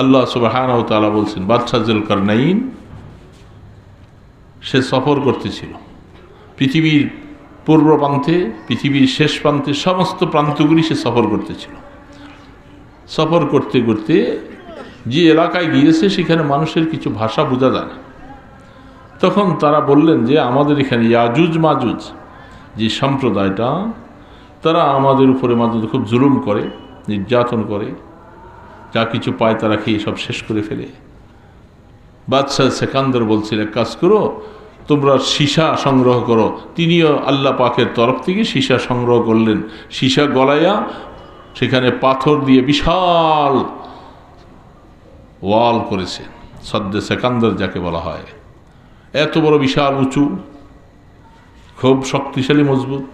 আল্লাহ সুবহানাহু ওয়া তাআলা বলছেন বাদশা যুলকারনাইন সে সফর করতেছিল পৃথিবীর পূর্ব প্রান্তে, পৃথিবীর শেষ প্রান্তে, সমস্ত প্রান্তগুলি সে সফর করতেছিল। সফর করতে করতে যে এলাকায় গিয়েছে সেখানে মানুষের কিছু ভাষা বোঝা যায় না। তখন তারা বললেন যে আমাদের এখানে ইয়াজুজ মাজুজ যে সম্প্রদায়টা, তারা আমাদের উপরে মাঝে খুব জুলুম করে, নির্যাতন করে, যা কিছু পায় তারা খেয়ে সব শেষ করে ফেলে। বাদশাহ সেকান্দর বলছিল এক কাজ করো, তোমরা সীসা সংগ্রহ করো। তিনিও আল্লাহ পাকের তরফ থেকে সীসা সংগ্রহ করলেন, সীসা গলাইয়া সেখানে পাথর দিয়ে বিশাল ওয়াল করেছে, সদ্দে সেকান্দর যাকে বলা হয়। এত বড় বিশাল উঁচু, খুব শক্তিশালী মজবুত,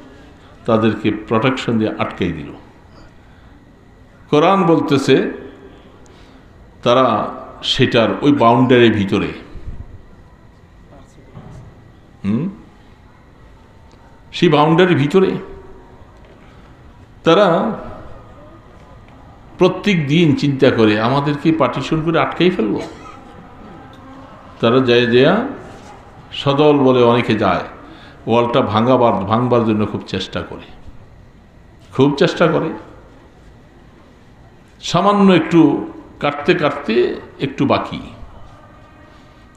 তাদেরকে প্রোটেকশন দিয়ে আটকাই দিল। কোরআন বলতেছে তারা সেটার ওই বাউন্ডারির ভিতরে, সেই বাউন্ডারির ভিতরে তারা প্রত্যেক দিন চিন্তা করে আমাদেরকে পার্টিশন করে আটকাই ফেলবো। তারা যায় যায় সদল বলে অনেকে যায়, ওয়ালটা ভাঙবার জন্য খুব চেষ্টা করে, সামান্য একটু কাটতে কাটতে একটু বাকি।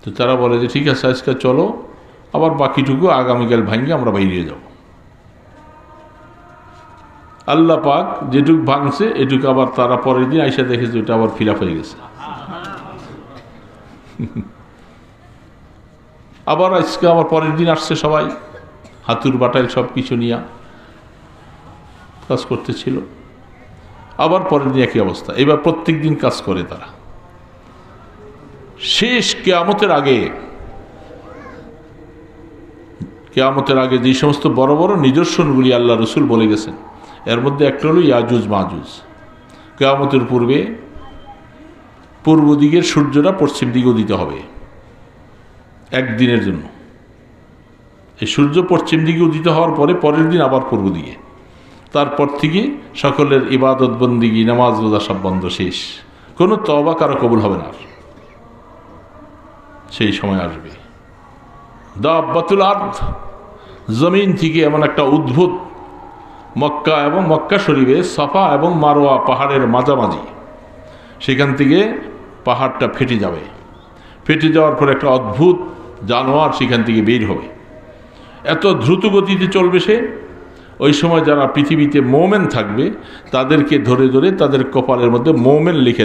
তো তারা বলে যে ঠিক আছে আজকে চলো, আবার বাকিটুকু আগামীকাল ভাঙে আমরা বাইরে যাব। আল্লাহ পাক যেটুক ভাঙছে এটুকু আবার তারা পরের দিন আইসা দেখেছে ওটা আবার ফিল আপ হয়ে গেছে। আবার আজকে আবার পরের দিন আসছে সবাই হাতুর বাটাইল সব কিছু নিয়ে কাজ করতেছিল। আবার পরের দিন একই অবস্থা। এবার প্রত্যেক দিন কাজ করে তারা। শেষ কিয়ামতের আগে যে সমস্ত বড় বড় নিদর্শনগুলি আল্লাহ রসুল বলে গেছেন, এর মধ্যে একটা হলো ইয়াজুজ মাজুজ। কিয়ামতের পূর্বে পূর্ব দিকের সূর্যটা পশ্চিম দিকে উদিত হবে একদিনের জন্য। এই সূর্য পশ্চিম দিকে উদিত হওয়ার পরে পরের দিন আবার পূর্ব দিকে। তারপর থেকে সকলের ইবাদত বন্দিগি নামাজ রোজা সব বন্ধ, শেষ। কোনো তওবা কারো কবুল হবে না। সেই সময় আসবে দাব্বাতুল আরদ, জমিন থেকে এমন একটা উদ্ভূত মক্কা এবং মক্কা শরীফে সাফা এবং মারওয়া পাহাড়ের মাঝামাঝি, সেখান থেকে পাহাড়টা ফেটে যাবে। ফেটে যাওয়ার পর একটা অদ্ভুত জানোয়ার সেখান থেকে বের হবে। এত দ্রুত গতিতে চলবে সে। ওই সময় যারা পৃথিবীতে মোমেন থাকবে তাদেরকে ধরে ধরে তাদের কপালের মধ্যে মোমেন লিখে